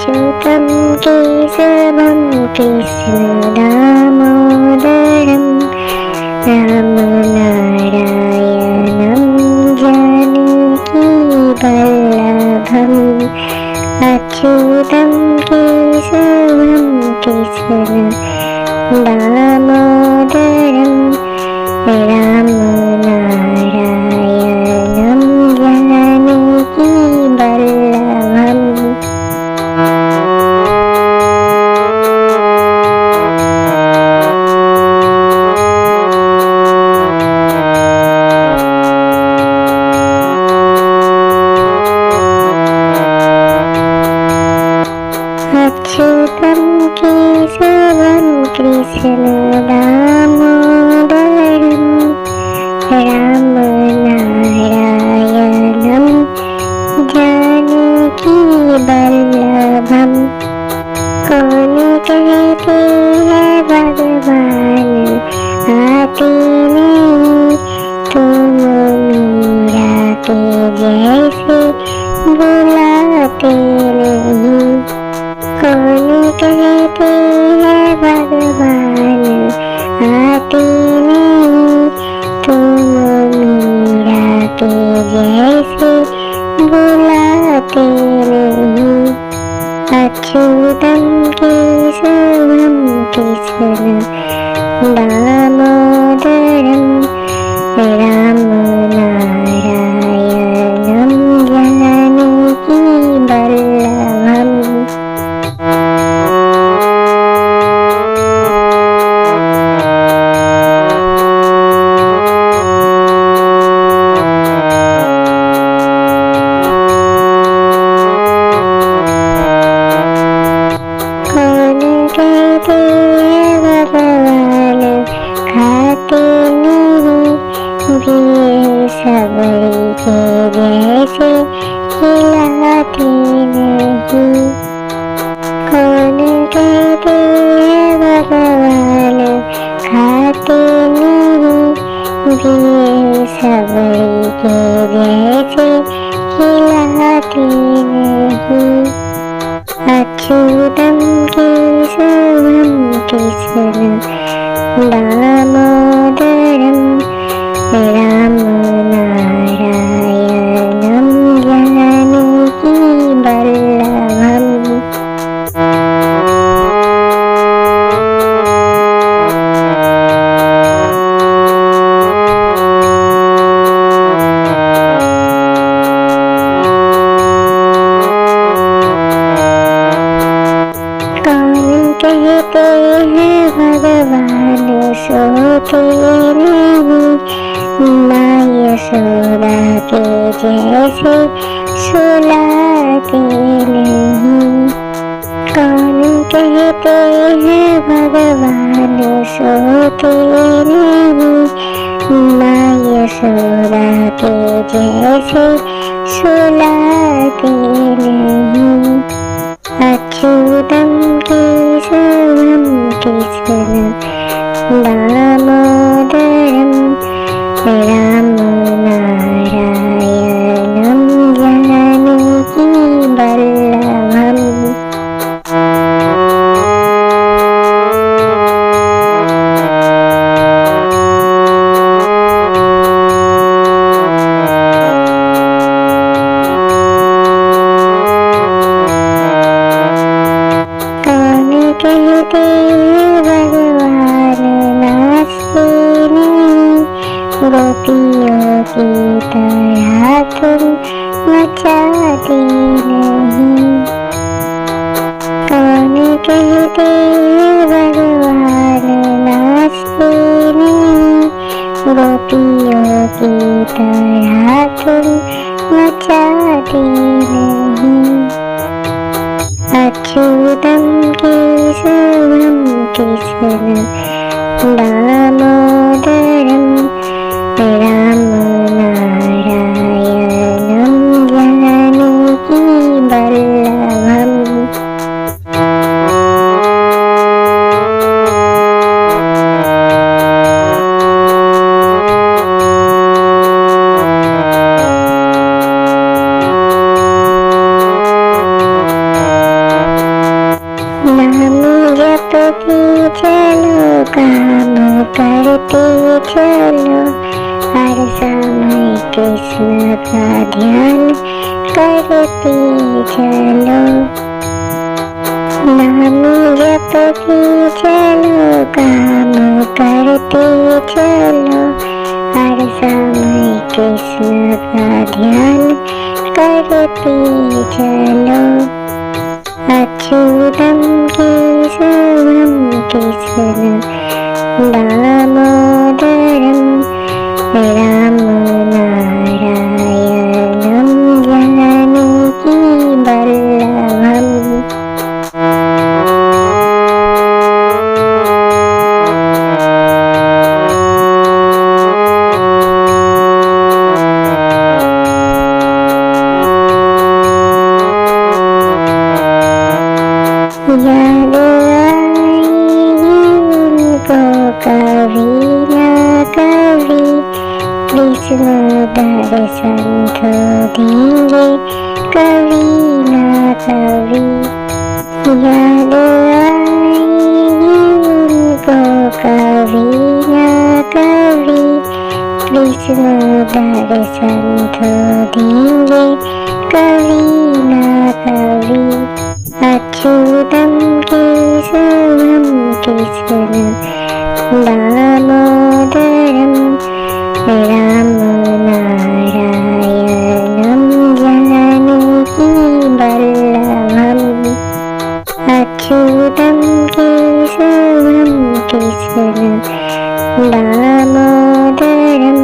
अच्युतं केशवं कृष्णदामोदरं रामनारायणं जानकीवल्लभम् अच्युतं केशवं कृष्णदामोदरं रामनारायणं जानकीवल्लभम्। अच्युतं केशवं कृष्णदामोदरं रामनारायणं जानकीवल्लभम्। कौन कहते हैं भगवान आते नहीं, तुम मीरा के जैसे बुलाते नहीं। कौन कहते हैं भगवान आते नहीं, तुम मीरा के जैसे बुलाते नहीं। अच्युतं केशवं कृष्णदामोदरं रामनारायणं जानकीवल्लभम्। कहते हैं भगवान खाते नहीं, दिए सबरी के जैसे खिलाते नहीं। कौन कहते हैं भगवान खाते नहीं, दिए सबरी के जैसे खिलाते नहीं। अच्युतं केशवं कृष्णदामोदरं रामनारायणं जानकीवल्लभम्। कहते हैं भगवान सोते नहीं, माँ यशोदा के जैसे सुलाते नहीं। कौन कहते हैं भगवान सोते नहीं, माँ यशोदा के जैसे सुलाते नहीं। अच्युतं केशवं कृष्णदामोदरं रामनारायणं जानकीवल्लभम्। कहते हैं भगवान नाचते नहीं, गोपियों की तरह तुम नचाते नहीं। कौन कहते हैं भगवान नाचते नहीं, गोपियों की तरह तुम नचाते नहीं। अच्युतं केशवं कृष्णदामोदरं रामनारायणं जानकीवल्लभम्। काम करते चलो, हर समय कृष्ण का ध्यान करते चलो। नाम जपते चलो, काम करते चलो, हर समय कृष्ण का ध्यान करते चलो। अच्युतं केशवं कृष्ण दामोदरं रामो नारायणं जानकी वल्लभम्। याद आएगी उनको कभी ना कभी, कृष्ण दर्शन तो देंगे कभी ना कभी। याद आएगी उनको कभी ना कभी, कृष्ण दर्शन तो देंगे कभी ना कभी। अच्युतं केशवं कृष्ण दामोदरं रामो नारायणं जानकी वल्लभम्। अच्युतं केशवं कृष्ण दामोदरं